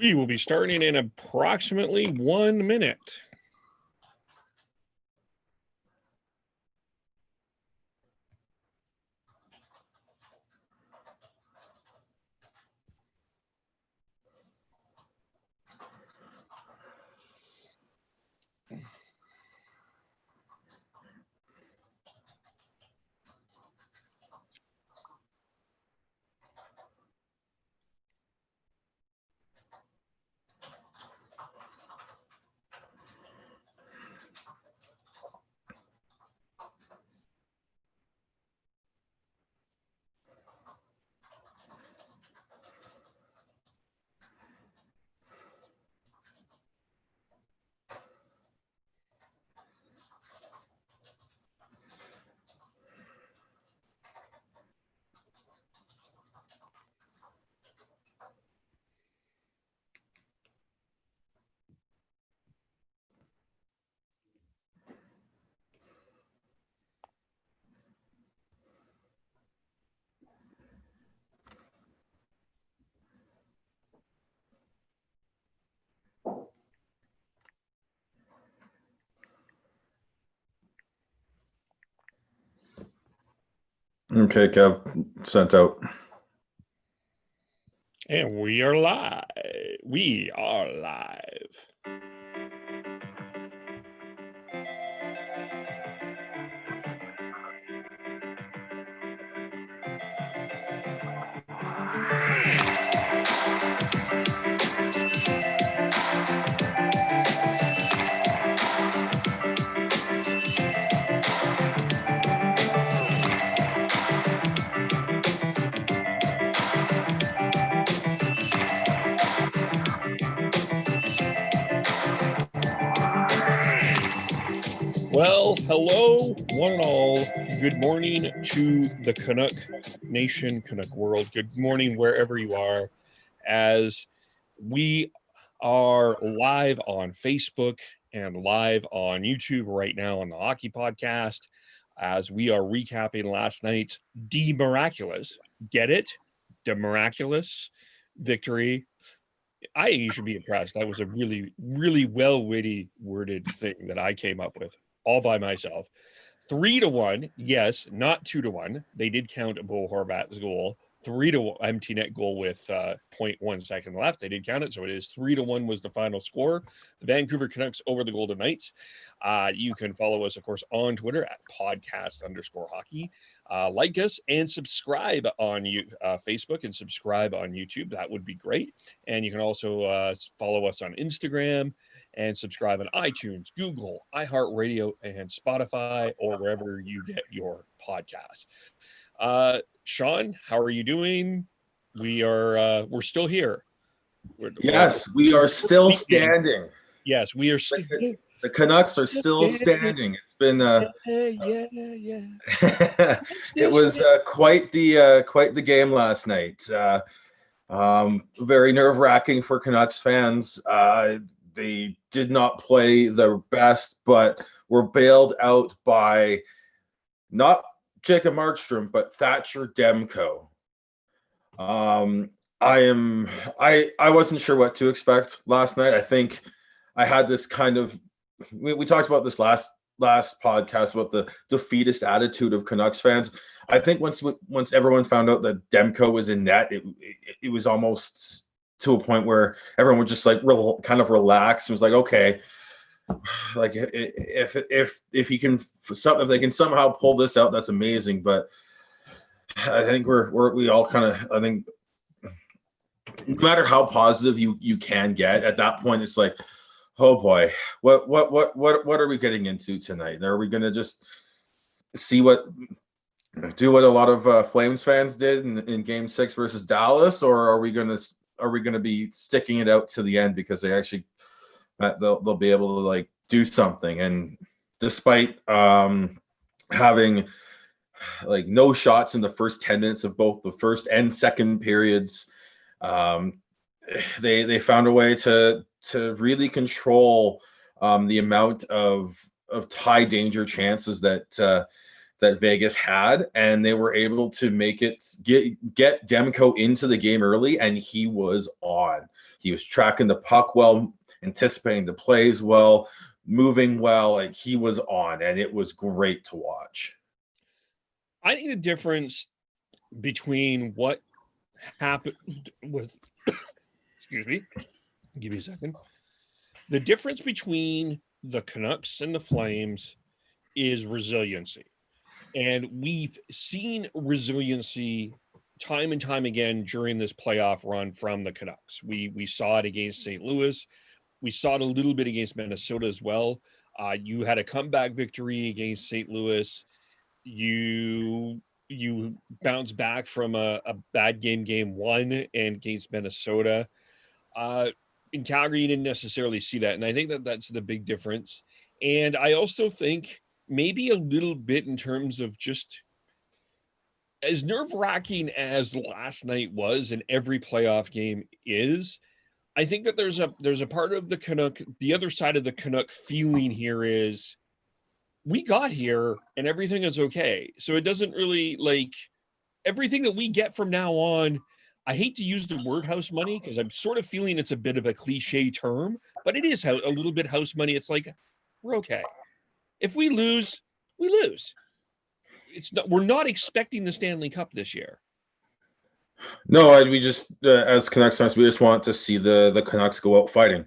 We will be starting in approximately 1 minute. Okay, Kev, sent out. And we are live. We are live. Well, hello, one and all. Good morning to the Canuck Nation, Canuck world. Good morning, wherever you are, as we are live on Facebook and live on YouTube right now on the Hockey Podcast, as we are recapping last night's Demiraclous. Get it? Demiraclous victory. You should be impressed. That was a really, really worded thing that I came up with all by myself. 3-1, yes, not 2-1. They did count Bo Horvat's goal. 3-1 empty net goal with 0.1 second left. They did count it, so it is 3-1 was the final score. The Vancouver Canucks over the Golden Knights. You can follow us, of course, on Twitter at podcast_hockey. Like us and subscribe on Facebook and subscribe on YouTube. That would be great. And you can also follow us on Instagram and subscribe on iTunes, Google, iHeartRadio, and Spotify, or wherever you get your podcasts. Sean, how are you doing? We're still here. Yes, we are still standing. Yes, we are. The Canucks are still standing. It's been it was quite the game last night. Very nerve-wracking for Canucks fans. They did not play their best, but were bailed out by not Jacob Markstrom, but Thatcher Demko. I wasn't sure what to expect last night. I think I had this kind of we talked about this last podcast about the defeatist attitude of Canucks fans. I think once everyone found out that Demko was in net, it was almost to a point where everyone would just like kind of relax. It was like, okay, like if he can if they can somehow pull this out, that's amazing. But I think we all kind of, I think no matter how positive you can get at that point, it's like, oh boy, what are we getting into tonight? Are we going to just do what a lot of Flames fans did in Game 6 versus Dallas, or are we going to be sticking it out to the end because they actually they'll be able to like do something? And despite having like no shots in the first 10 minutes of both the first and second periods, they found a way to really control the amount of high danger chances that Vegas had, and they were able to make it get Demko into the game early, and he was on. He was tracking the puck well, anticipating the plays well, moving well. Like, he was on, and it was great to watch. I think the difference between what happened with, excuse me, give me a second. The difference between the Canucks and the Flames is resiliency. And we've seen resiliency time and time again during this playoff run from the Canucks. We saw it against St. Louis. We saw it a little bit against Minnesota as well. You had a comeback victory against St. Louis. You bounced back from a bad game one, and against Minnesota. In Calgary, you didn't necessarily see that. And I think that that's the big difference. And I also think maybe a little bit in terms of just as nerve-wracking as last night was, and every playoff game is, I think that there's a part of the Canuck, the other side of the Canuck feeling here is we got here and everything is okay. So it doesn't really, like, everything that we get from now on, I hate to use the word house money because I'm sort of feeling it's a bit of a cliche term, but it is a little bit house money. It's like, we're okay. If we lose, we lose. We're not expecting the Stanley Cup this year. No, we just as Canucks fans, we just want to see the Canucks go out fighting,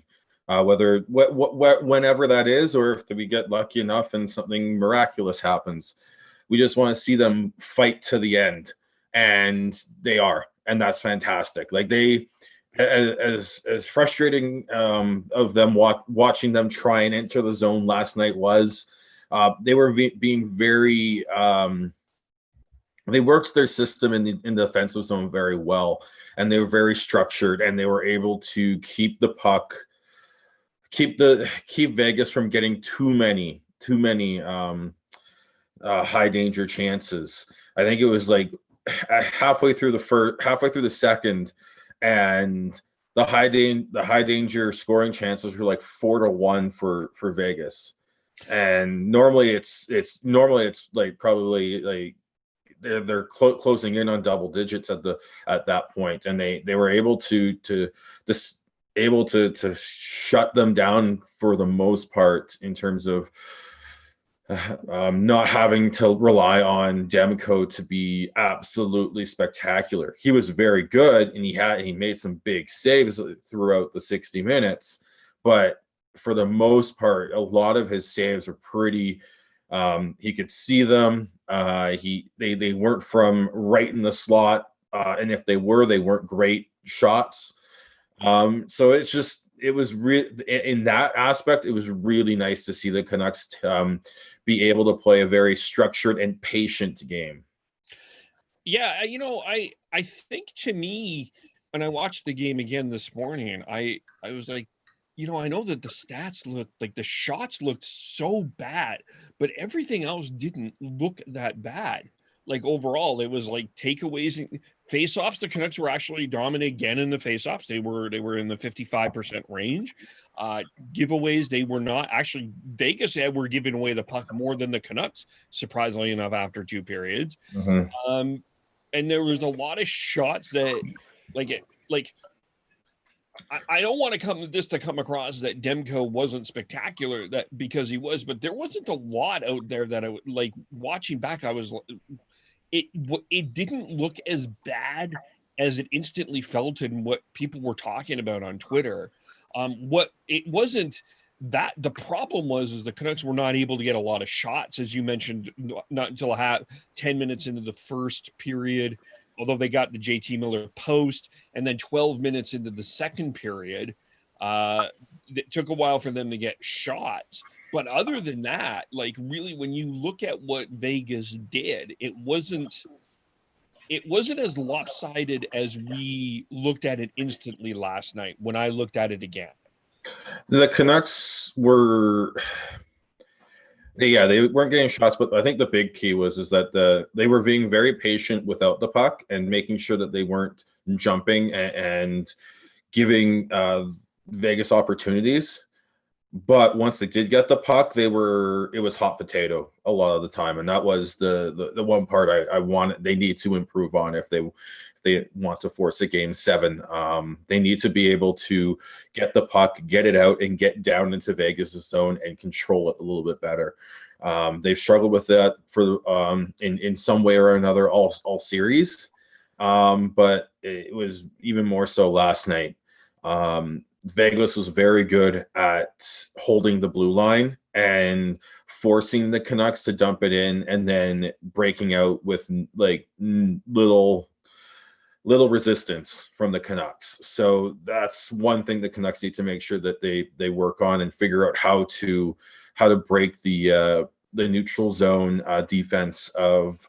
whenever that is, or if we get lucky enough and something miraculous happens. We just want to see them fight to the end, and they are, and that's fantastic. Like, they, as frustrating of them watching them try and enter the zone last night was, they were being very. They worked their system in the offensive zone very well, and they were very structured, and they were able to keep the puck, keep Vegas from getting too many high danger chances. I think it was like halfway through the second, and the high danger scoring chances were like 4-1 for Vegas. And normally it's like probably like they're closing in on double digits at that point, and they were able to shut them down for the most part in terms of not having to rely on Demko to be absolutely spectacular. He was very good, and he made some big saves throughout the 60 minutes, but for the most part, a lot of his saves were pretty. He could see them. They weren't from right in the slot, and if they weren't great shots. So it was in that aspect, it was really nice to see the Canucks be able to play a very structured and patient game. Yeah, I think, to me, when I watched the game again this morning, I was like, I know that the stats looked like the shots looked so bad, but everything else didn't look that bad. Like, overall, it was like takeaways and faceoffs. The Canucks were actually dominant again in the faceoffs. They were in the 55% range. Giveaways, they were not. Actually, Vegas were giving away the puck more than the Canucks, surprisingly enough, after two periods. Mm-hmm. And there was a lot of shots that, I don't want to come across that Demko wasn't spectacular, that because he was, but there wasn't a lot out there that I would like watching back. I was, it didn't look as bad as it instantly felt in what people were talking about on Twitter. What it wasn't that the problem is the Canucks were not able to get a lot of shots, as you mentioned, not until 10 minutes into the first period. Although they got the JT Miller post, and then 12 minutes into the second period, it took a while for them to get shots. But other than that, like, really, when you look at what Vegas did, it wasn't as lopsided as we looked at it instantly last night when I looked at it again. The Canucks were. They weren't getting shots, but I think the big key is that they were being very patient without the puck and making sure that they weren't jumping and giving Vegas opportunities. But once they did get the puck, it was hot potato a lot of the time, and that was the one part I wanted. They need to improve on if they want to force a game 7. They need to be able to get the puck, get it out, and get down into Vegas' zone and control it a little bit better. They've struggled with that for in some way or another all series, but it was even more so last night. Vegas was very good at holding the blue line and forcing the Canucks to dump it in, and then breaking out with like little resistance from the Canucks. So that's one thing the Canucks need to make sure that they work on and figure out how to break the neutral zone defense of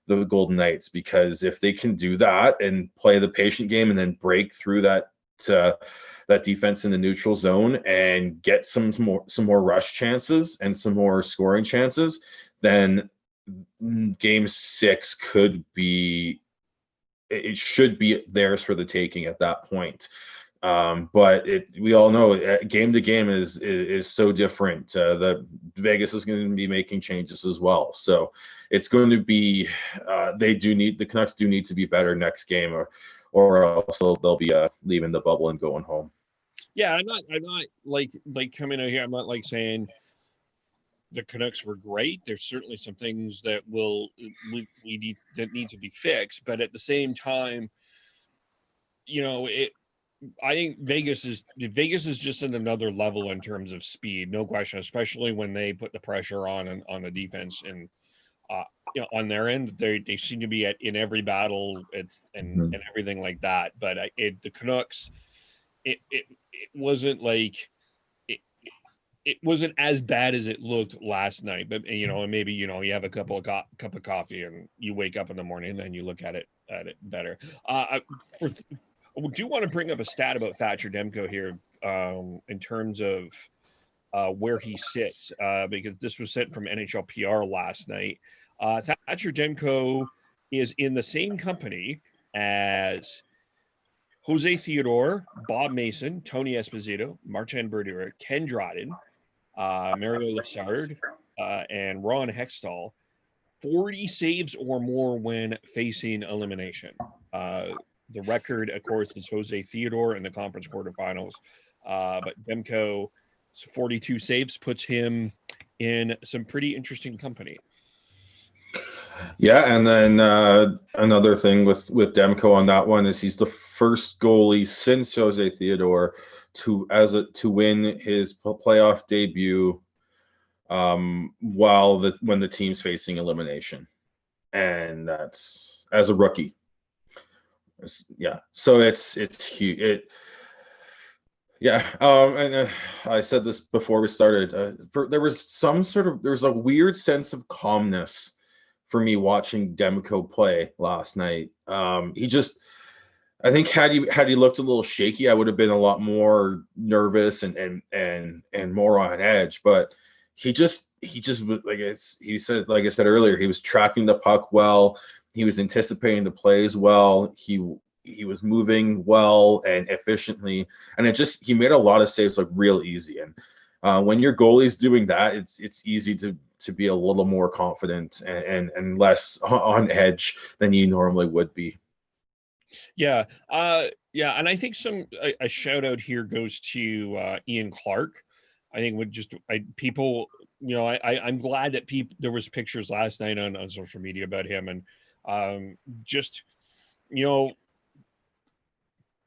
the Golden Knights, because if they can do that and play the patient game and then break through that defense in the neutral zone and get some more rush chances and some more scoring chances, then game 6 could be, it should be theirs for the taking at that point. But we all know game to game is so different. That Vegas is going to be making changes as well, so it's going to be the Canucks do need to be better next game, or else they'll be leaving the bubble and going home. Yeah, I'm not like coming out here. I'm not like saying the Canucks were great. There's certainly some things that we need to be fixed, but at the same time, I think Vegas is just at another level in terms of speed, no question. Especially when they put the pressure on the defense, and on their end, they seem to be in every battle and everything like that. But the Canucks, it wasn't like it wasn't as bad as it looked last night. But and maybe you have a cup of coffee and you wake up in the morning and you look at it better. I do want to bring up a stat about Thatcher Demko here, in terms of where he sits, because this was sent from NHL PR last night. Thatcher Demko is in the same company as Jose Theodore, Bob Mason, Tony Esposito, Martin Brodeur, Ken Dryden, Mario Lessard, and Ron Hextall. 40 saves or more when facing elimination. The record, of course, is Jose Theodore in the conference quarterfinals. But Demko's 42 saves puts him in some pretty interesting company. Yeah, and then another thing with Demko on that one is he's the first goalie since Jose Theodore to win his playoff debut when the team's facing elimination, and that's as a rookie. Yeah, so it's huge. And I said this before we started. There was a weird sense of calmness for me watching Demko play last night. I think had he looked a little shaky, I would have been a lot more nervous and more on edge. But he just like I said earlier, he was tracking the puck well. He was anticipating the plays well. He was moving well and efficiently, and he made a lot of saves real easy. And when your goalie's doing that, it's easy to be a little more confident and less on edge than you normally would be. Yeah, and I think a shout out here goes to Ian Clark. I think people, I'm glad that there was pictures last night on social media about him, and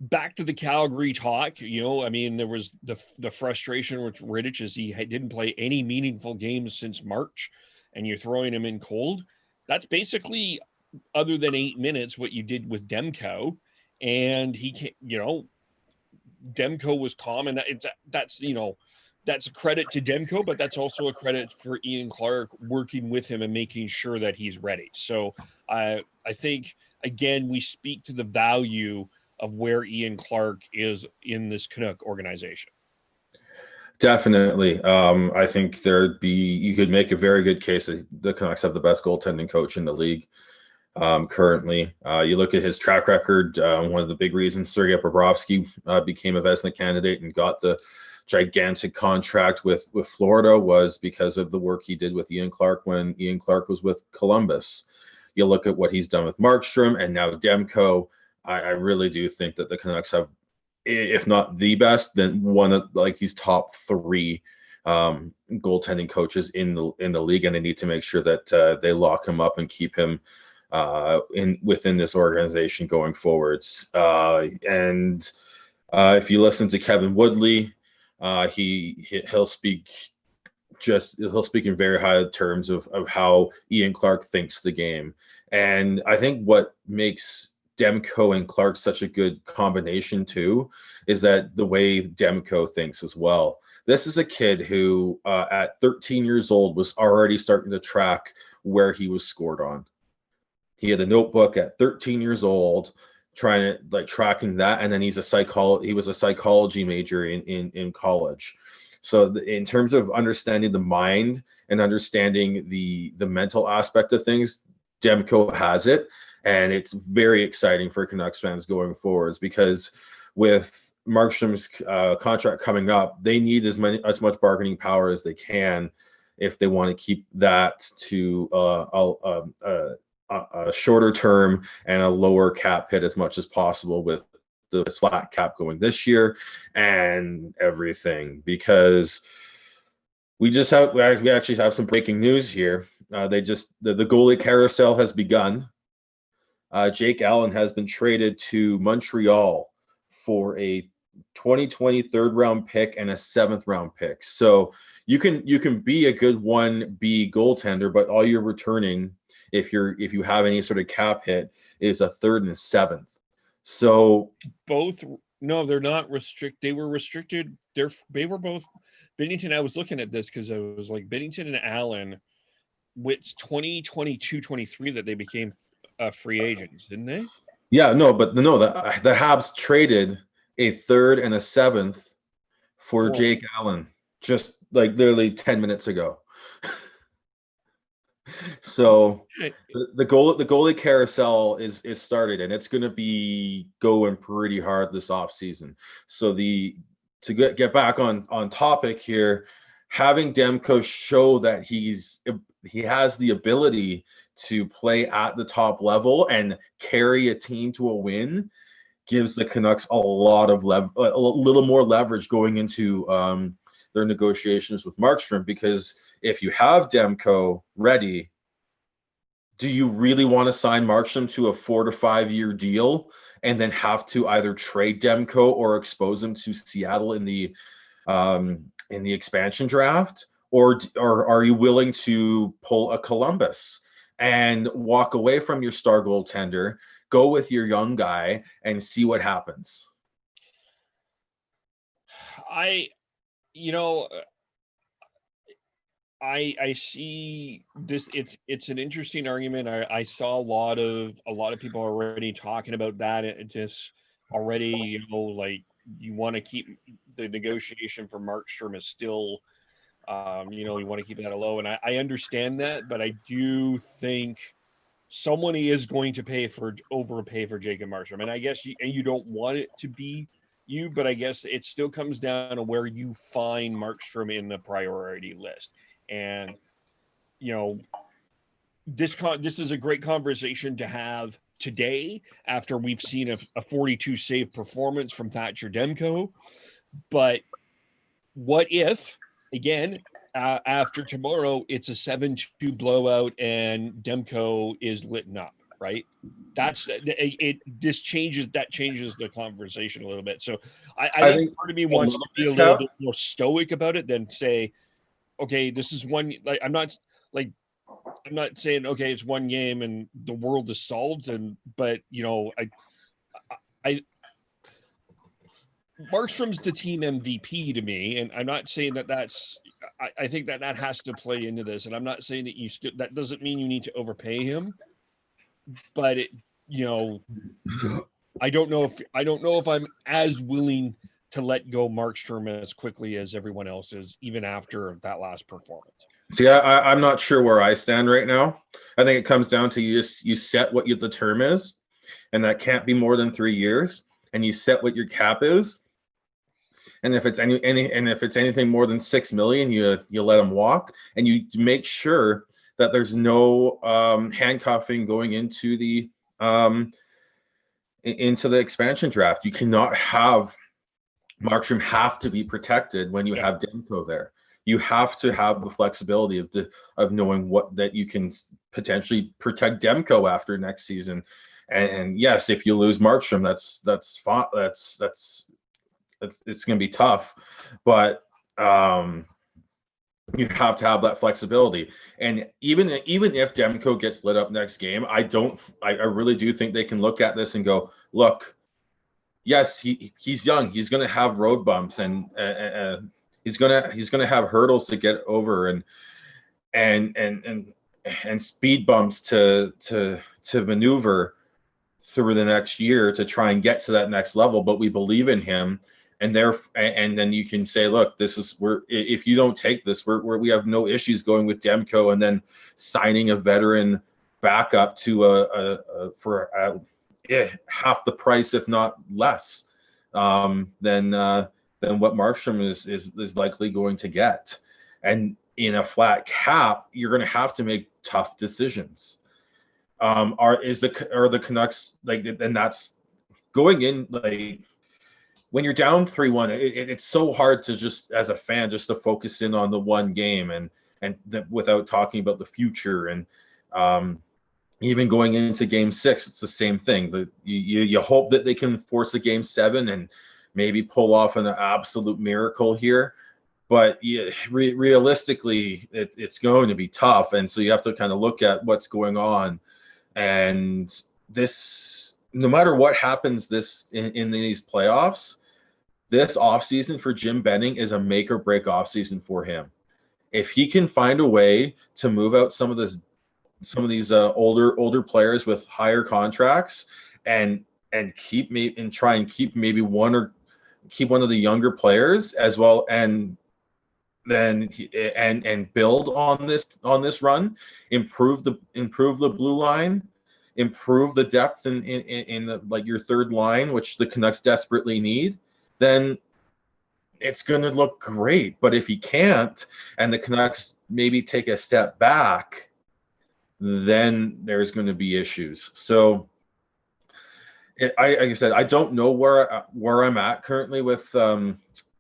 back to the Calgary talk. There was the frustration with Rittich as he didn't play any meaningful games since March, and you're throwing him in cold. That's basically, other than 8 minutes, what you did with Demko, and he can't. Demko was calm, and that's a credit to Demko, but that's also a credit for Ian Clark working with him and making sure that he's ready. So I think, again, we speak to the value of where Ian Clark is in this Canuck organization. Definitely. I think you could make a very good case that the Canucks have the best goaltending coach in the league currently. You look at his track record. One of the big reasons Sergei Bobrovsky became a Vezina candidate and got the gigantic contract with Florida was because of the work he did with Ian Clark when Ian Clark was with Columbus. You look at what he's done with Markstrom and now Demko. I really do think that the Canucks have, if not the best, then one of he's top three goaltending coaches in the league, and they need to make sure that they lock him up and keep him within this organization going forwards. If you listen to Kevin Woodley, he'll speak in very high terms of how Ian Clark thinks the game. And I think what makes Demko and Clark such a good combination too is that the way Demko thinks as well. This is a kid who at 13 years old was already starting to track where he was scored on. He had a notebook at 13 years old trying to tracking that, and then he was a psychology major in college. So in terms of understanding the mind and understanding the mental aspect of things, Demko has it, and it's very exciting for Canucks fans going forwards, because with Markstrom's contract coming up, they need as much bargaining power as they can if they want to keep that to a shorter term and a lower cap hit as much as possible, with the flat cap going this year and everything, because we actually have some breaking news here. The goalie carousel has begun. Jake Allen has been traded to Montreal for a 2020 third round pick and a 7th round pick. So you can be a good 1B goaltender, but all you're returning, if you have any sort of cap hit, is a 3rd and a 7th. So they're not restricted. They were restricted. They were both Binnington. I was looking at this because I was like, Binnington and Allen, it's 2022-23 that they became free agents, didn't they? Yeah, the Habs traded a 3rd and a 7th for Jake Allen just literally 10 minutes ago. So the goalie carousel is started, and it's going to be going pretty hard this offseason. So to get back on topic here, having Demko show that he has the ability to play at the top level and carry a team to a win gives the Canucks a lot of a little more leverage going into their negotiations with Markstrom, because if you have Demko ready, do you really want to sign Markstrom to a 4 to 5 year deal and then have to either trade Demko or expose him to Seattle in the expansion draft, or are you willing to pull a Columbus and walk away from your star goaltender, go with your young guy, and see what happens? I see this. It's an interesting argument. I saw a lot of people already talking about that. It just already, you want to keep the negotiation for Markstrom is still, you want to keep that low, and I understand that, but I do think someone is going to overpay for Jacob Markstrom, and I guess you don't want it to be you, but I guess it still comes down to where you find Markstrom in the priority list. And this is a great conversation to have today after we've seen a 42 save performance from Thatcher Demko. But what if, again, after tomorrow, it's a 7-2 blowout and Demko is lit up, right? This changes the conversation a little bit. So I think part of me wants to be a little bit more stoic about it than say, okay, this is one. I'm not saying, okay, it's one game and the world is solved. But Markstrom's the team MVP to me, and I'm not saying that's. I think that has to play into this, and I'm not saying that that doesn't mean you need to overpay him. But I don't know if I'm as willing to let go Markstrom as quickly as everyone else is, even after that last performance. See, I'm not sure where I stand right now. I think it comes down to you set what the term is, and that can't be more than 3 years, and you set what your cap is. And if it's anything more than $6 million, you let him walk, and you make sure that there's no handcuffing going into the expansion draft. You cannot have Markstrom have to be protected when you have Demko there. You have to have the flexibility of knowing what that you can potentially protect Demko after next season. And yes, if you lose Markstrom, that's fine. It's going to be tough, but you have to have that flexibility. And even if Demko gets lit up next game, I really do think they can look at this and go, look, yes, he's young. He's going to have road bumps, and he's going to have hurdles to get over, and speed bumps to maneuver through the next year to try and get to that next level. But we believe in him, and then you can say, look, if you don't take this, we have no issues going with Demko and then signing a veteran backup to for half the price, if not less, than what Markstrom is likely going to get. And in a flat cap, you're going to have to make tough decisions. Are the Canucks like? And that's going in like when you're down 3-1. It's so hard to just, as a fan, just to focus in on the one game and without talking about the future. And even going into Game 6, it's the same thing. You hope that they can force a Game 7 and maybe pull off an absolute miracle here. But realistically, it's going to be tough. And so you have to kind of look at what's going on. And this, no matter what happens in these playoffs, this offseason for Jim Benning is a make or break offseason for him. If he can find a way to move out some of these older players with higher contracts and try and keep maybe one of the younger players as well, and then build on this run, improve the blue line, improve the depth in the, like, your third line, which the Canucks desperately need, then it's going to look great. But if he can't, and the Canucks maybe take a step back, then there's going to be issues. So like I said, I don't know where I'm at currently with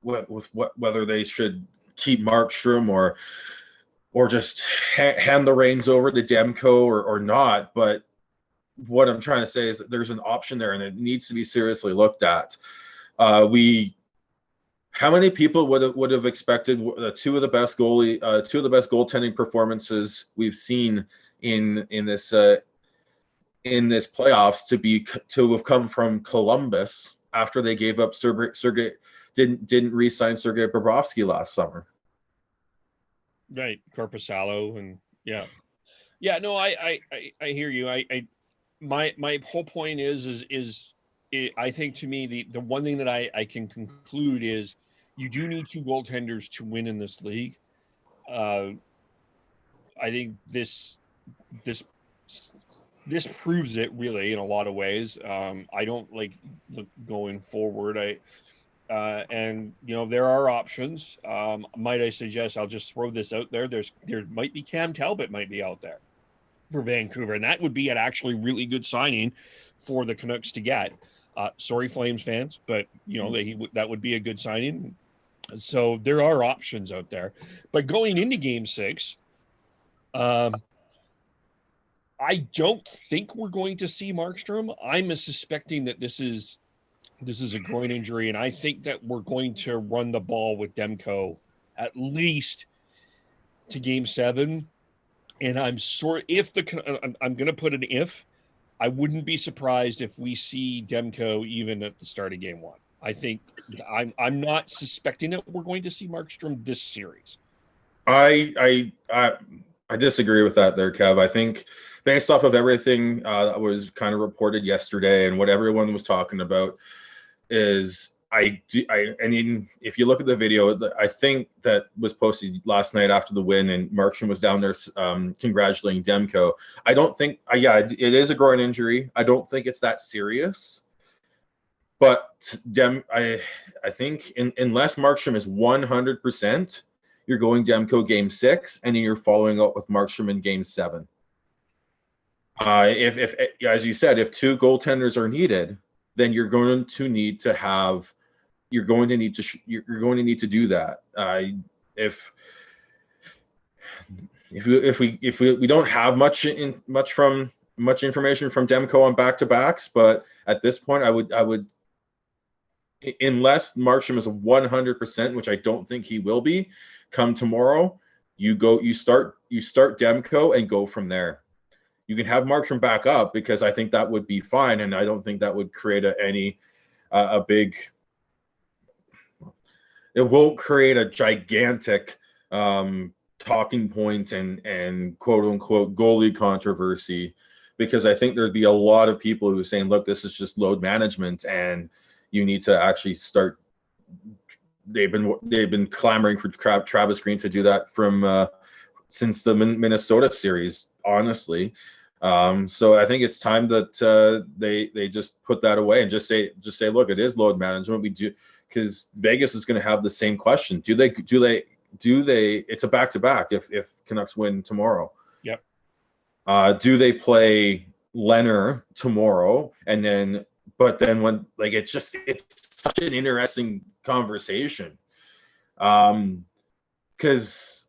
whether they should keep Markstrom or just hand the reins over to Demko or not. But what I'm trying to say is that there's an option there, and it needs to be seriously looked at. How many people would have expected two of the best goaltending performances we've seen in this playoffs to have come from Columbus after they gave up didn't re-sign Sergei Bobrovsky last summer? Right, Korpisalo, and yeah. No, I hear you. My whole point is I think, to me, the one thing that I can conclude is you do need two goaltenders to win in this league. I think this proves it, really, in a lot of ways. I don't like going forward. And there are options. Might I suggest, I'll just throw this out there. There might be Cam Talbot might be out there for Vancouver, and that would be an actually really good signing for the Canucks to get. Sorry, Flames fans, but that would be a good signing. So there are options out there. But going into Game 6, I don't think we're going to see Markstrom. I'm suspecting that this is a groin injury, and I think that we're going to run the ball with Demko at least to Game 7. And I'm going to put an if. I wouldn't be surprised if we see Demko even at the start of Game 1. I think I'm not suspecting that we're going to see Markstrom this series. I disagree with that there, Kev. I think based off of everything that was kind of reported yesterday and what everyone was talking about is if you look at the video, I think that was posted last night after the win, and Markstrom was down there congratulating Demko. I don't think, it is a groin injury. I don't think it's that serious, But I think unless Markstrom is 100%, you're going Demko game 6, and then you're following up with Markstrom in game 7. If as you said, if 2 goaltenders are needed, then you're going to need to do that. If we don't have much information from Demko on back-to-backs, but at this point, I would unless Markstrom is 100%, which I don't think he will be, come tomorrow, you start Demko and go from there. You can have Markstrom back up because I think that would be fine, and I don't think that would create a big. It won't create a gigantic talking point and quote unquote goalie controversy, because I think there'd be a lot of people who are saying, look, this is just load management and you need to actually start. They've been clamoring for Travis Green to do that from since the Minnesota series, honestly. So I think it's time that they just put that away and just say, look, it is load management. We do, because Vegas is going to have the same question. Do they? It's a back-to-back if Canucks win tomorrow. Yep. Do they play Leonard tomorrow? But then when it's such an interesting conversation. Because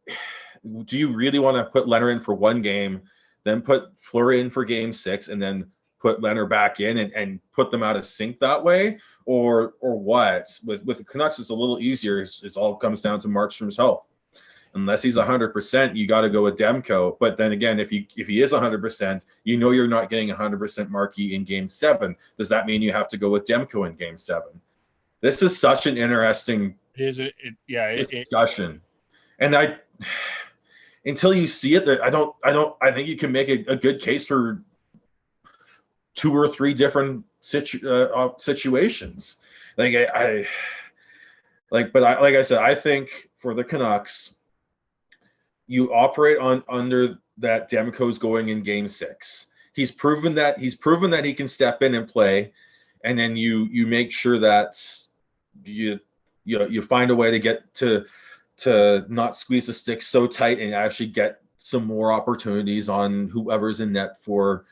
do you really want to put Leonard in for one game, then put Fleury in for game 6, and then put Leonard back in and put them out of sync that way? Or what? With the Canucks, it's a little easier. It all comes down to Markstrom's health. Unless he's 100%, you got to go with Demko. But then again, if he is 100%, you're not getting 100% Markey in game 7. Does that mean you have to go with Demko in game 7? This is such an interesting discussion. And until you see it, I think you can make a good case for 2 or 3 different situations. Like I said, I think for the Canucks, you operate under that Demko's going in game 6. He's proven that he can step in and play, and then you make sure that you find a way to get to not squeeze the stick so tight and actually get some more opportunities on whoever's in net for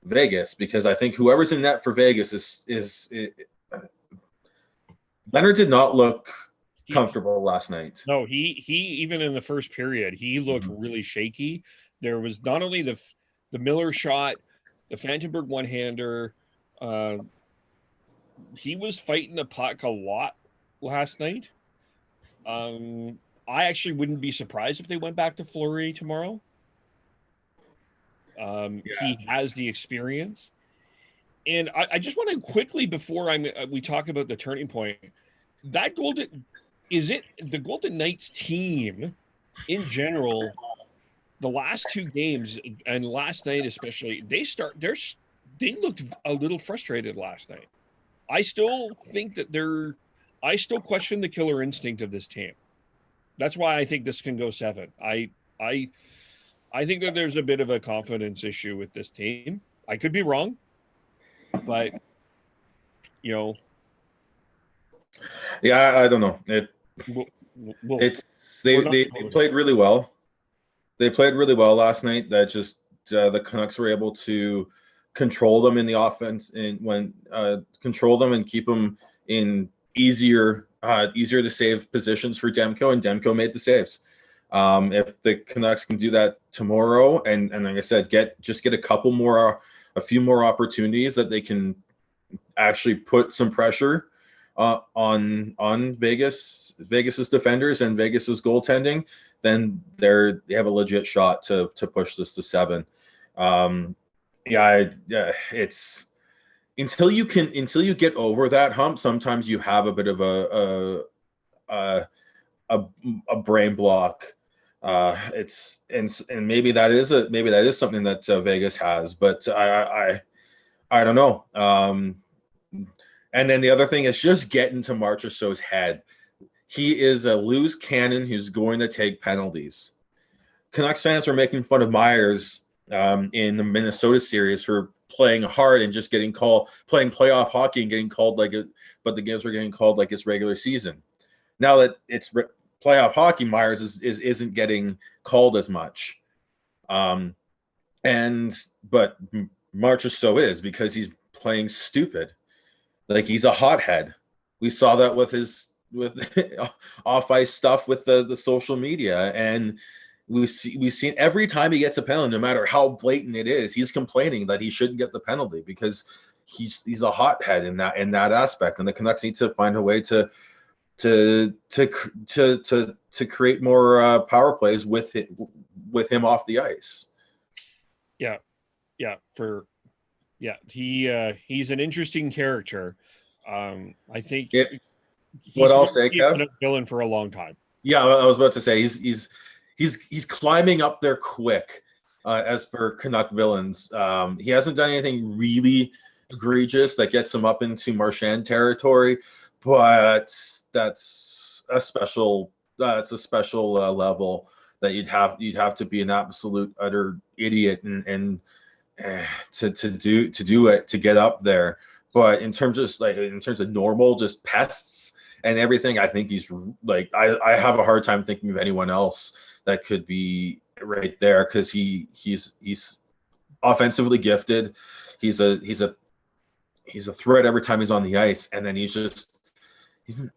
Vegas, because I think whoever's in net for Vegas is Leonard did not look comfortable last night. No, he even in the first period, he looked really shaky. There was not only the Miller shot, the Fantenberg one-hander. He was fighting the puck a lot last night. I actually wouldn't be surprised if they went back to Fleury tomorrow. He has the experience. And I just want to quickly, before we talk about the turning point, the Golden Knights team in general, the last 2 games and last night especially, they looked a little frustrated last night. I still think that I still question the killer instinct of this team. That's why I think this can go 7. I think that there's a bit of a confidence issue with this team. I could be wrong, but yeah, I don't know. They played really well. They played really well last night. That just the Canucks were able to control them in the offense and control them and keep them in easier to save positions for Demko, and Demko made the saves. If the Canucks can do that tomorrow, and like I said, get a few more opportunities that they can actually put some pressure on Vegas's defenders and Vegas's goaltending, then they have a legit shot to push this to 7. It's until you get over that hump. Sometimes you have a bit of a brain block. And maybe that is something that Vegas has, but I don't know. And then the other thing is just get into Marchessault's head. He is a loose cannon who's going to take penalties. Canucks fans were making fun of Myers in the Minnesota series for playing hard and just playing playoff hockey and getting called like it, but the games were getting called like it's regular season. Now that it's playoff hockey, Myers isn't getting called as much. But Marchessault is, because he's playing stupid. Like, he's a hothead. We saw that with off ice stuff with the social media, and we've seen every time he gets a penalty, no matter how blatant it is, he's complaining that he shouldn't get the penalty because he's a hothead in that aspect. And the Canucks need to find a way to create more power plays with him off the ice. He's an interesting character. I think what I'll say, Kev, a villain for a long time. Yeah, I was about to say he's climbing up there quick. As for Canuck villains, he hasn't done anything really egregious that gets him up into Marchand territory, but that's a special level that you'd have to be an absolute utter idiot and to do it, to get up there. But in terms of normal, just pests and everything, I think he's like, I have a hard time thinking of anyone else that could be right there, because he's offensively gifted. He's a threat every time he's on the ice, and then he doesn't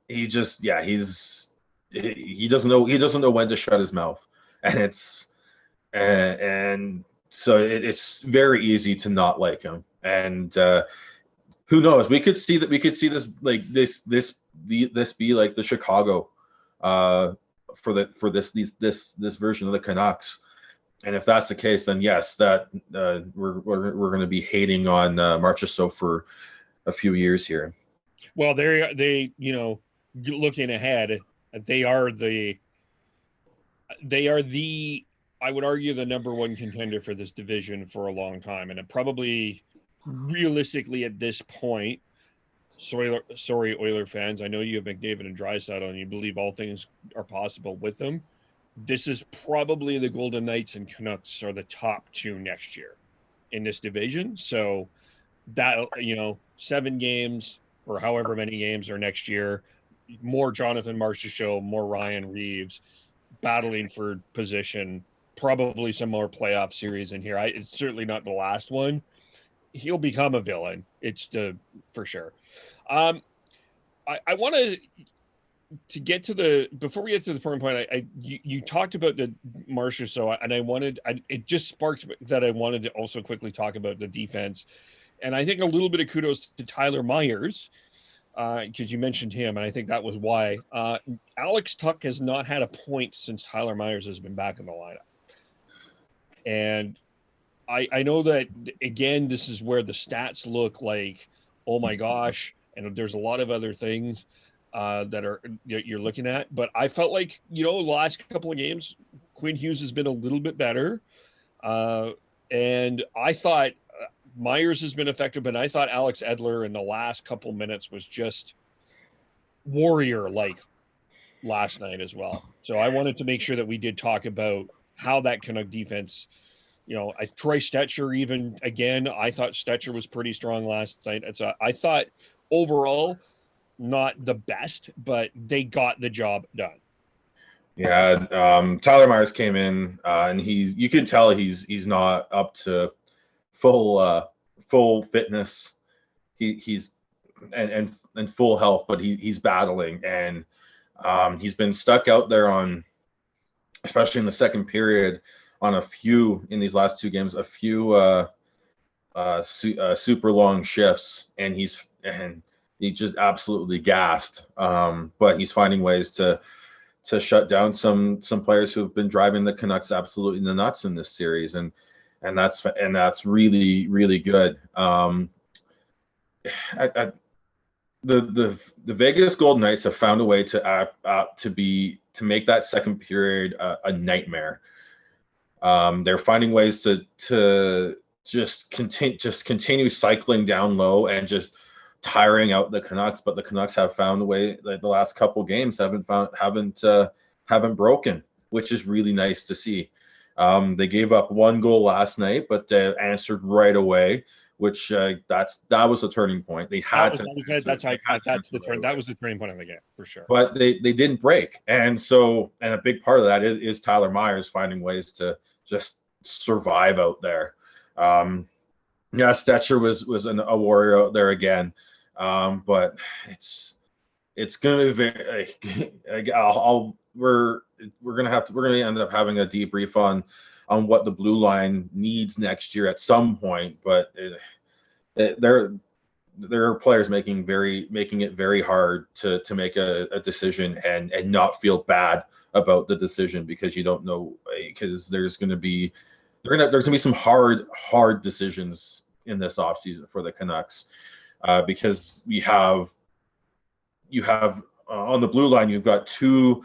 know when to shut his mouth, and so it's very easy to not like him. And who knows? We could see this be like the Chicago for this version of the Canucks. And if that's the case, then yes, that we're going to be hating on Marchessault for a few years here. Well, they looking ahead, they are the I would argue the number one contender for this division for a long time, and it probably realistically at this point. Sorry, Oiler fans. I know you have McDavid and Draisaitl, and you believe all things are possible with them. This is probably the Golden Knights and Canucks are the top two next year in this division. So that, 7 games or however many games are next year, more Jonathan Marchessault, more Ryan Reeves battling for position, probably some more playoff series in here. It's certainly not the last one. He'll become a villain. It's for sure. I want to get to before we get to the point, you talked about the Marchessault, and it just sparked that I wanted to also quickly talk about the defense. And I think a little bit of kudos to Tyler Myers, because you mentioned him, and I think that was why. Alex Tuch has not had a point since Tyler Myers has been back in the lineup. And I know that, again, this is where the stats look like, oh my gosh, and there's a lot of other things that you're looking at. But I felt like, the last couple of games, Quinn Hughes has been a little bit better. And I thought Myers has been effective, but I thought Alex Edler in the last couple minutes was just warrior-like last night as well. So I wanted to make sure that we did talk about how that Canuck defense, Troy Stetcher, even again, I thought Stetcher was pretty strong last night. I thought overall not the best, but they got the job done. Yeah, Tyler Myers came in, and you can tell he's not up to full fitness. He's and full health, but he's battling, and he's been stuck out there on, especially in the second period, on a few in these last 2 games, a few super long shifts, and he's just absolutely gassed. But he's finding ways to shut down some players who have been driving the Canucks absolutely nuts in this series, and that's really, really good. The Vegas Golden Knights have found a way to make that second period a nightmare. They're finding ways to just continue cycling down low and just tiring out the Canucks, but the Canucks have found a way. Like the last couple games haven't broken, which is really nice to see. They gave up 1 goal last night, but they answered right away which that was a turning point. They had to. That was the turning point of the game for sure. But they didn't break, and a big part of that is Tyler Myers finding ways to just survive out there. Yeah, Stetcher was a warrior out there again, but it's going to be very. We're going to end up having a debrief on what the blue line needs next year at some point, but there are players making it very hard to make a decision and not feel bad about the decision, because you don't know, because there's going to be some hard decisions in this offseason for the Canucks, because you have on the blue line, you've got two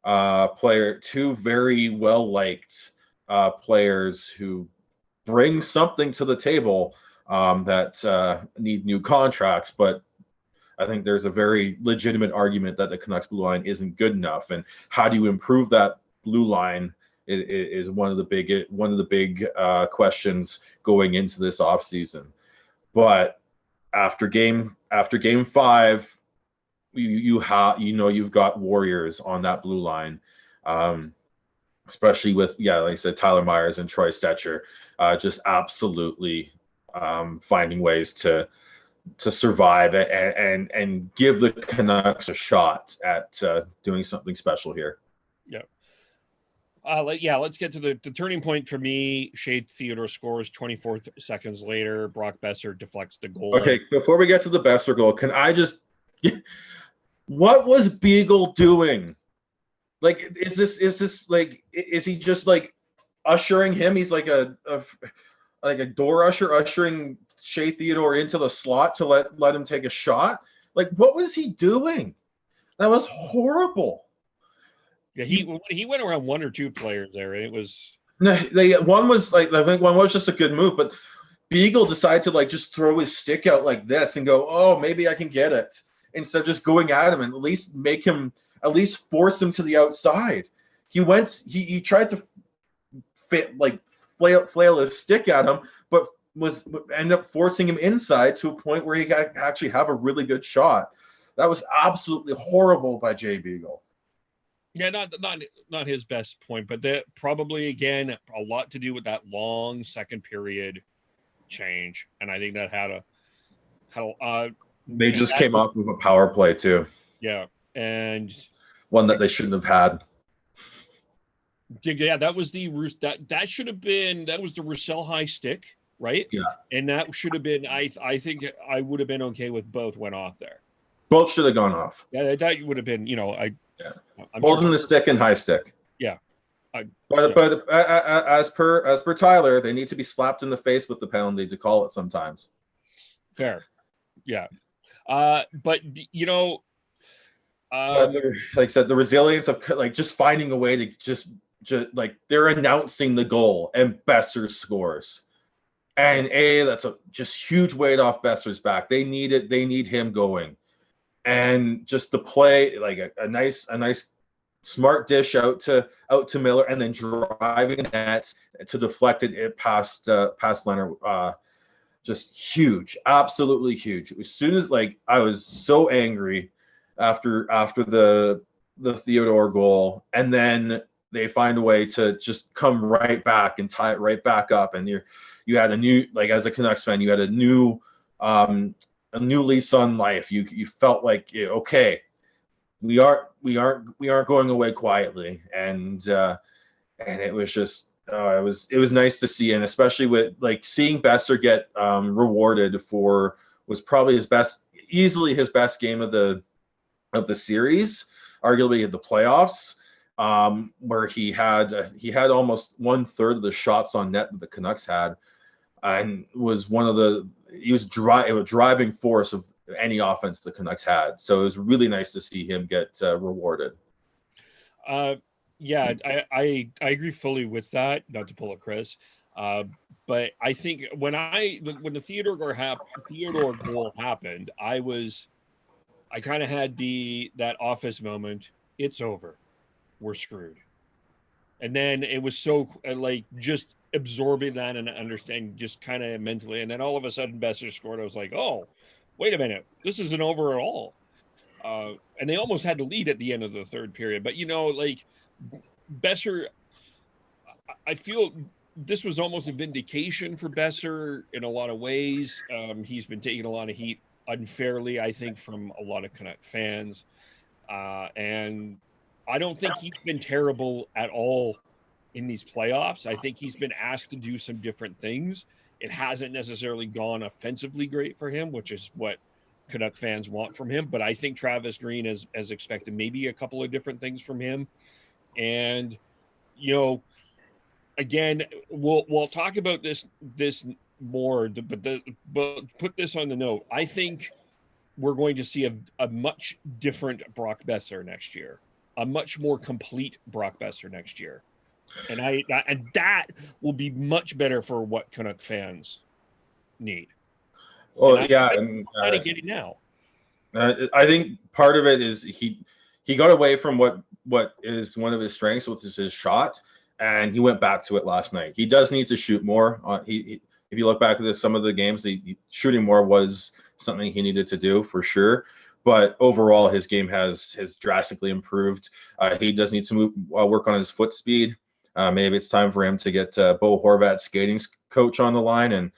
very well liked players who bring something to the table, that need new contracts, but I think there's a very legitimate argument that the Canucks blue line isn't good enough, and how do you improve that blue line is one of the big questions going into this offseason. But after game 5, you've got warriors on that blue line, especially with, like I said, Tyler Myers and Troy Stetcher, just absolutely finding ways to survive and give the Canucks a shot at doing something special here. Yeah. Let's get to the turning point for me. Shea Theodore scores 24 seconds later. Brock Boeser deflects the goal. Okay, before we get to the Boeser goal, can I just what was Beagle doing? Like, is he just like ushering him? He's like a door ushering Shea Theodore into the slot to let him take a shot. Like, what was he doing? That was horrible. Yeah, he went around one or two players there. It was one was just a good move, but Beagle decided to just throw his stick out like this and go, oh, maybe I can get it, instead of just going at him and at least force him to the outside. He tried to flail his stick at him, but end up forcing him inside to a point where he could actually have a really good shot. That was absolutely horrible by Jay Beagle. Yeah, not his best point, but that probably, again, a lot to do with that long second period change, and I think that had they just came up with a power play too. Yeah, and one that they shouldn't have had. Yeah, that was that should have been, that was the Roussel high stick, right? Yeah, and that should have been. I think I would have been okay with both went off there. Both should have gone off. Yeah, that would have been. Holding the stick and high stick. Yeah. But as per Tyler, they need to be slapped in the face with the penalty to call it sometimes. Fair. Yeah. But like I said, the resilience of just finding a way to just they're announcing the goal and Boeser scores. And that's a just huge weight off Besser's back. They need him going. And just the play, like a nice smart dish out to Miller, and then driving net to deflect it past Leonard. Just huge, absolutely huge. As soon as I was so angry after the Theodore goal, and then they find a way to just come right back and tie it right back up, and you had a new, as a Canucks fan, you had a new lease on life. You felt like, okay, we aren't going away quietly, and it was just it was nice to see, and especially with seeing Boeser get rewarded for was probably easily his best game of the series, arguably the playoffs, where he had almost 1/3 of the shots on net that the Canucks had, and was he was a driving force of any offense the Canucks had. So it was really nice to see him get rewarded. Yeah, I agree fully with that. Not to pull a Chris, but I think when the Theodore goal happened, I kind of had that office moment. It's over, we're screwed. And then it was so just absorbing that and understanding just kind of mentally. And then all of a sudden, Besser scored. I was like, oh, wait a minute, this isn't over at all. And they almost had the lead at the end of the third period. But like Besser, I feel this was almost a vindication for Besser in a lot of ways. He's been taking a lot of heat unfairly, I think, from a lot of Canuck fans. And I don't think he's been terrible at all in these playoffs. I think he's been asked to do some different things. It hasn't necessarily gone offensively great for him, which is what Canuck fans want from him. But I think Travis Green has expected maybe a couple of different things from him. And, again, we'll talk about this more, but put this on the note. I think we're going to see a much different Brock Besser next year, a much more complete Brock Besser next year. And that will be much better for what Canuck fans need. Well, and yeah, I'm kind of getting now. I think part of it is he got away from what is one of his strengths, which is his shot, and he went back to it last night. He does need to shoot more. If you look back at some of the games, shooting more was something he needed to do for sure. But overall, his game has drastically improved. He does need to work on his foot speed. Maybe it's time for him to get Bo Horvat's skating coach on the line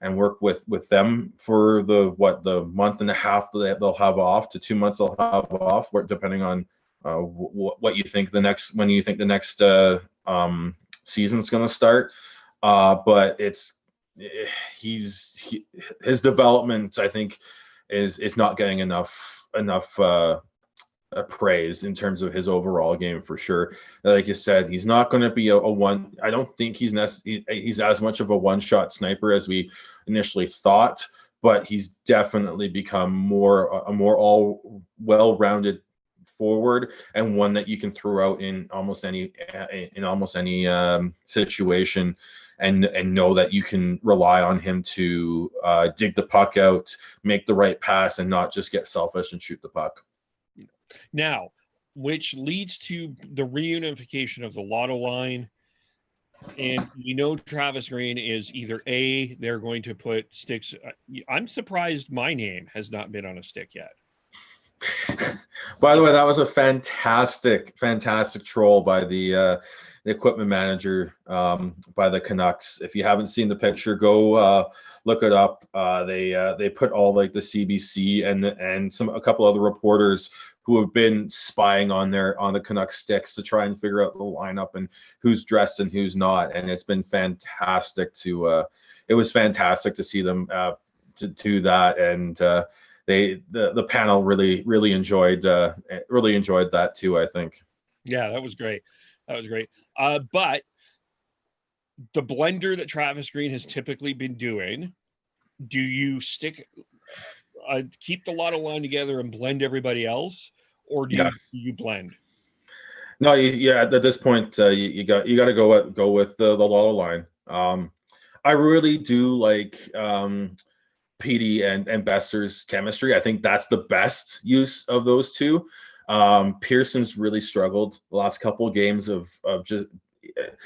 and work with them for the month and a half that they'll have off to 2 months they'll have off, depending on what you think the next season's going to start. But his development, I think, is not getting enough praise in terms of his overall game for sure. Like you said, he's not going to be a one. I don't think he's as much of a one-shot sniper as we initially thought, but he's definitely become a more all well-rounded forward, and one that you can throw out in almost any situation, and know that you can rely on him to dig the puck out, make the right pass, and not just get selfish and shoot the puck. Now, which leads to the reunification of the Lotto line. And we know Travis Green is either they're going to put sticks. I'm surprised my name has not been on a stick yet. By the way, that was a fantastic troll by the equipment manager by the Canucks. If you haven't seen the picture, go look it up. They put all like the CBC and a couple other reporters who have been spying on the Canucks sticks to try and figure out the lineup and who's dressed and who's not. And it's been fantastic it was fantastic to see them to do that. And the panel really enjoyed that too, I think. Yeah, that was great. But the blender that Travis Green has typically been doing, do you keep the Lotto line together and blend everybody else, or do you blend? No, at this point, you got to go with the Lotto line. I really do like Petey and Besser's chemistry. I think that's the best use of those two. Pearson's really struggled the last couple of games of just. It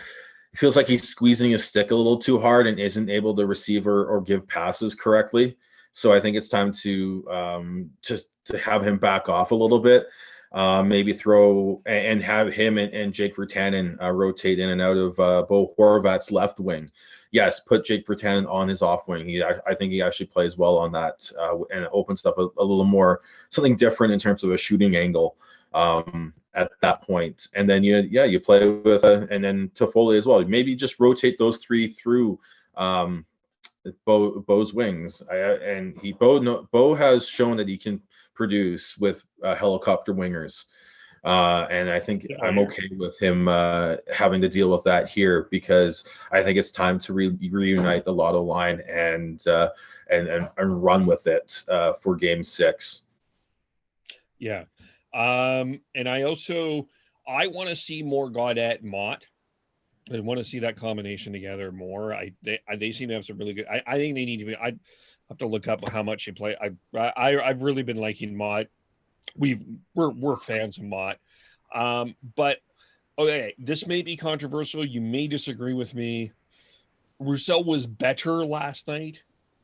feels like he's squeezing his stick a little too hard and isn't able to receive or give passes correctly. So I think it's time to just to have him back off a little bit. Maybe throw and have him and Jake Virtanen rotate in and out of Bo Horvat's left wing. Yes, put Jake Virtanen on his off wing. I think he actually plays well on that, and it opens up a little more something different in terms of a shooting angle at that point. And then you play with and then Toffoli as well. Maybe just rotate those three through Bo's wings. Bo has shown that he can produce with helicopter wingers. And I think I'm okay with him having to deal with that here, because I think it's time to reunite the Lotto line and run with it for Game 6. Yeah, and I want to see more Gaudette and Mott. I want to see that combination together more. They seem to have some really good. I think they need to be. I have to look up how much they play. I've really been liking Mott. We're fans of Mott. But okay, this may be controversial. You may disagree with me. Roussel was better last night,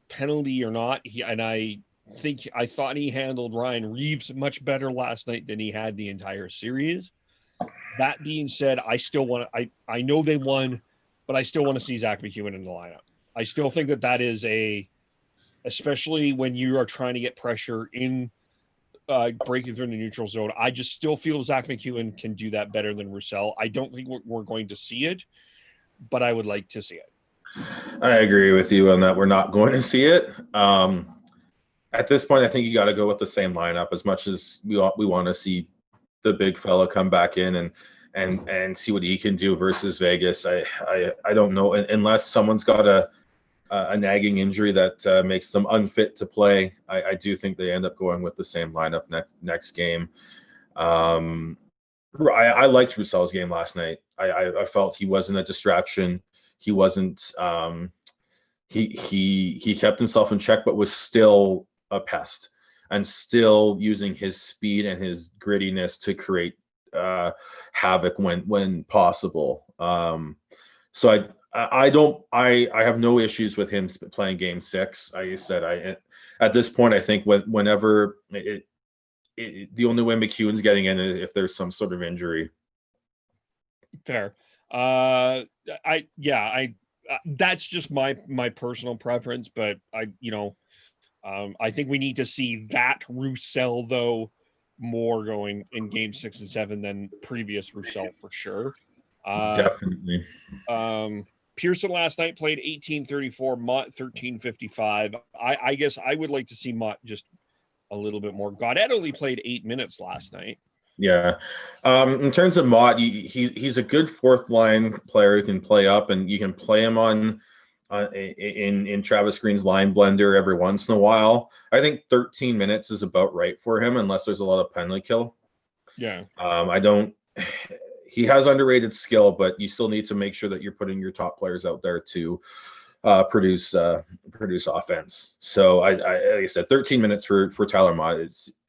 penalty or not. I thought he handled Ryan Reeves much better last night than he had the entire series. That being said, I know they won, but I still want to see Zach McEwen in the lineup. I still think that is especially when you are trying to get pressure in breaking through the neutral zone. I just still feel Zach McEwen can do that better than Roussel. I don't think we're going to see it, but I would like to see it. I agree with you on that. We're not going to see it. At this point, I think you got to go with the same lineup. As much as we want to see the big fella come back in and see what he can do versus Vegas. I don't know, unless someone's got a nagging injury that makes them unfit to play. I do think they end up going with the same lineup next game. I liked Roussel's game last night. I felt he wasn't a distraction. He wasn't. He kept himself in check, but was still a pest and still using his speed and his grittiness to create havoc when possible. So I have no issues with him playing Game 6. Like I said, at this point I think whenever the only way McEwen's getting in is if there's some sort of injury. Fair. That's just my personal preference, but I think we need to see that Roussel though more going in Game 6 and 7 than previous Roussel for sure. Definitely. Pearson last night played 18:34, Mott 13:55. I guess I would like to see Mott just a little bit more. Gaudette only played 8 minutes last night. Yeah. In terms of Mott, he's a good fourth line player who can play up, and you can play him in Travis Green's line blender every once in a while. I think 13 minutes is about right for him, unless there's a lot of penalty kill. Yeah. He has underrated skill, but you still need to make sure that you're putting your top players out there to produce offense. So like I said, 13 minutes for Tyler Mott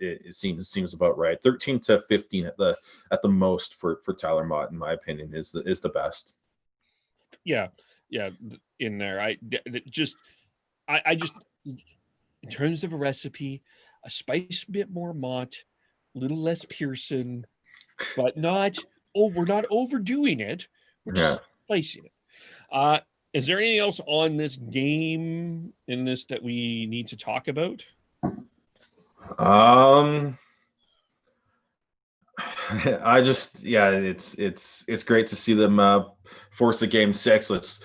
it seems about right. 13 to 15 at the most for Tyler Mott, in my opinion, is the best. Yeah, in there. I just in terms of a recipe, a spice bit more Mott, a little less Pearson, but not. Oh, we're not overdoing it. We're just spicing it. Is there anything else on this game in this that we need to talk about? I just it's great to see them force a Game 6. Let's,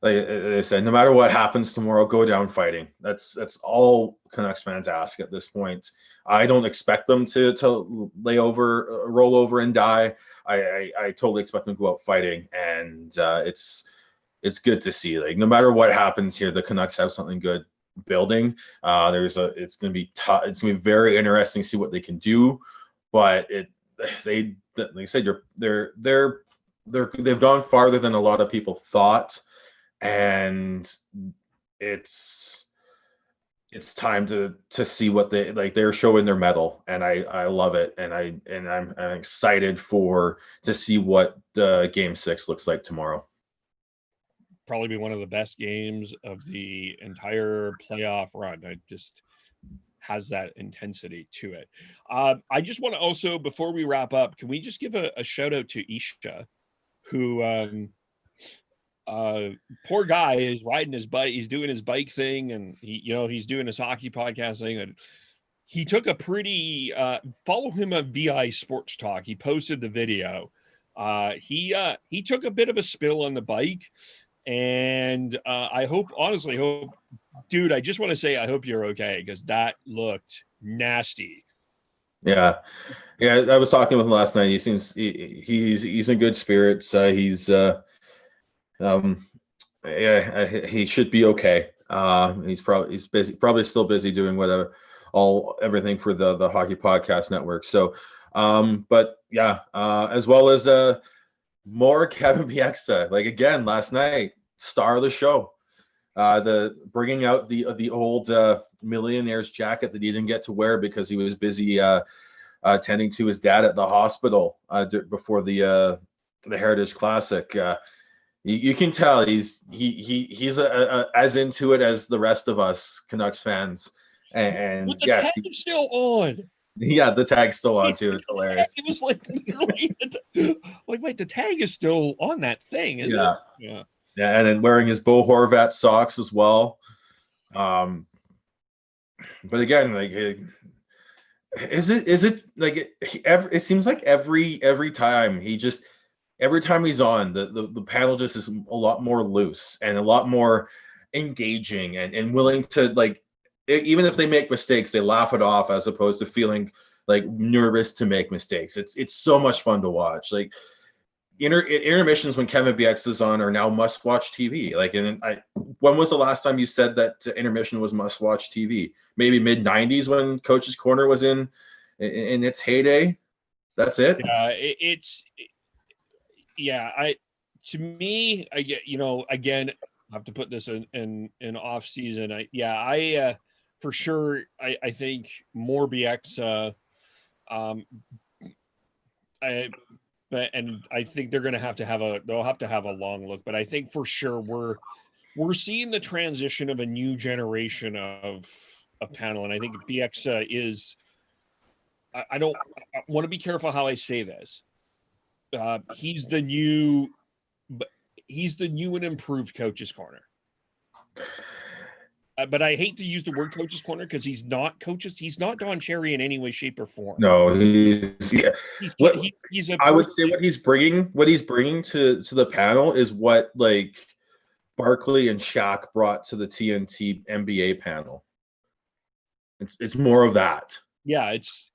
like I said, no matter what happens tomorrow, go down fighting. That's all Canucks fans ask at this point. I don't expect them to roll over and die. I totally expect them to go out fighting, and it's good to see. Like, no matter what happens here, the Canucks have something good building. It's going to be tough. It's going to be very interesting to see what they can do, but like I said, they've gone farther than a lot of people thought, and it's time to see what they're showing their mettle, and I love it, and I'm excited to see what Game 6 looks like tomorrow. Probably be one of the best games of the entire playoff run. It just has that intensity to it. I just want to also, before we wrap up, can we just give a shout out to Isha, who poor guy is riding his bike. He's doing his bike thing, and he's doing his hockey podcast thing, and he took a pretty follow him on VI Sports Talk. He posted the video. He took a bit of a spill on the bike, and I honestly hope, dude, I just want to say I hope you're okay, because that looked nasty. Yeah, I was talking with him last night. He seems he's in good spirits. He should be okay. He's busy, probably still busy doing everything for the Hockey Podcast Network. So, but yeah, as well as more Kevin Bieksa. Like, again, last night, star of the show. Bringing out the old millionaire's jacket that he didn't get to wear because he was busy tending to his dad at the hospital before the Heritage Classic. You can tell he's as into it as the rest of us Canucks fans. And With the yes, tag still on. yeah, the tag's still on too. It's hilarious. It was like literally, like wait, the tag is still on that thing, is Yeah. it? Yeah. Yeah, and then wearing his Bo Horvat socks as well. But again, like, is it like it seems like every time every time he's on, the panel just is a lot more loose and a lot more engaging and willing to, like, even if they make mistakes, they laugh it off as opposed to feeling like nervous to make mistakes. It's so much fun to watch. Like, intermissions when Kevin BX is on are now must-watch TV. Like, when was the last time you said that intermission was must-watch TV? Maybe mid '90s when Coach's Corner was in its heyday. That's it. Yeah, to me, I get, again, I have to put this in off season. For sure, I think more BX. I and I think they're going to have to have a long look, but I think for sure we're seeing the transition of a new generation of panel, and I think BX is. I want to be careful how I say this. He's the new and improved Coach's Corner. But I hate to use the word Coach's Corner because he's not Don Cherry in any way, shape, or form. No, he's I would say what he's bringing to the panel is what, like, Barkley and Shaq brought to the TNT NBA panel. It's more of that. Yeah, it's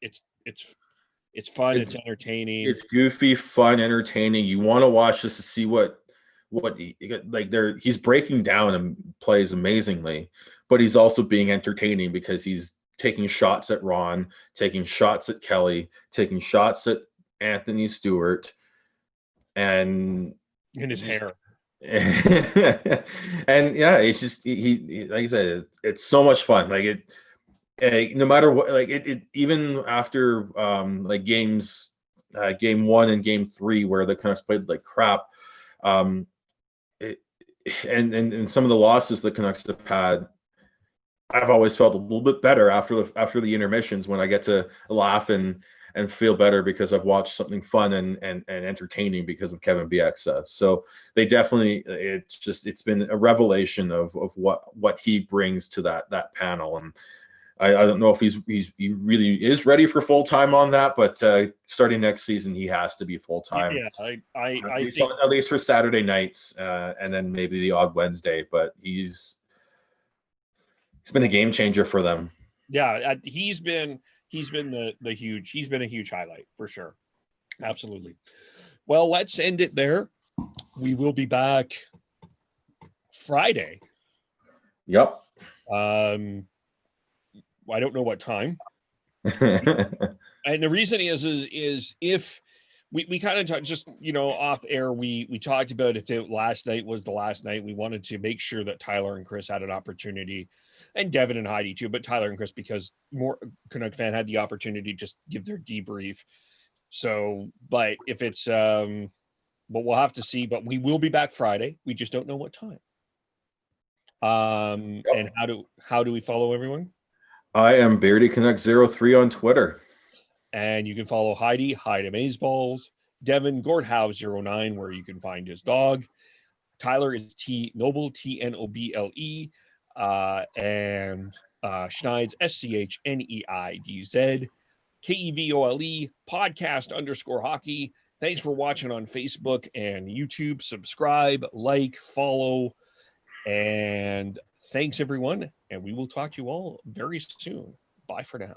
fun. It's entertaining. It's goofy, fun, entertaining. You want to watch this to see what he's breaking down and plays amazingly, but he's also being entertaining because he's taking shots at Ron, taking shots at Kelly, taking shots at Anthony Stewart, and in his hair. And yeah, it's just he like I said, it's so much fun. Like, no matter what, like it even after like games, game 1 and game 3 where the Canucks played like crap, and some of the losses the Canucks have had, I've always felt a little bit better after the intermissions when I get to laugh and feel better because I've watched something fun and entertaining because of Kevin Bieksa. So they definitely, it's been a revelation of what he brings to that panel. And I don't know if he really is ready for full time on that, but starting next season he has to be full time. Yeah, I think at least for Saturday nights, and then maybe the odd Wednesday. But he's been a game changer for them. Yeah, he's been a huge highlight for sure. Absolutely. Well, let's end it there. We will be back Friday. Yep. I don't know what time. And the reason is if we kind of talked just, off air, we talked about if last night was the last night, we wanted to make sure that Tyler and Chris had an opportunity, and Devin and Heidi too, but Tyler and Chris, because more Canuck fan had the opportunity to just give their debrief. So, but if it's, but we'll have to see, but we will be back Friday. We just don't know what time. And how do we follow everyone? I am Beardy Canuck 03 on Twitter. And you can follow Heidi Amazeballs, Devin Gordhouse09, where you can find his dog. Tyler is T Noble, TNOBLE, and Schneid's SCHNEIDZ, KEVOLE, podcast_hockey. Thanks for watching on Facebook and YouTube. Subscribe, like, follow, and thanks everyone. And we will talk to you all very soon. Bye for now.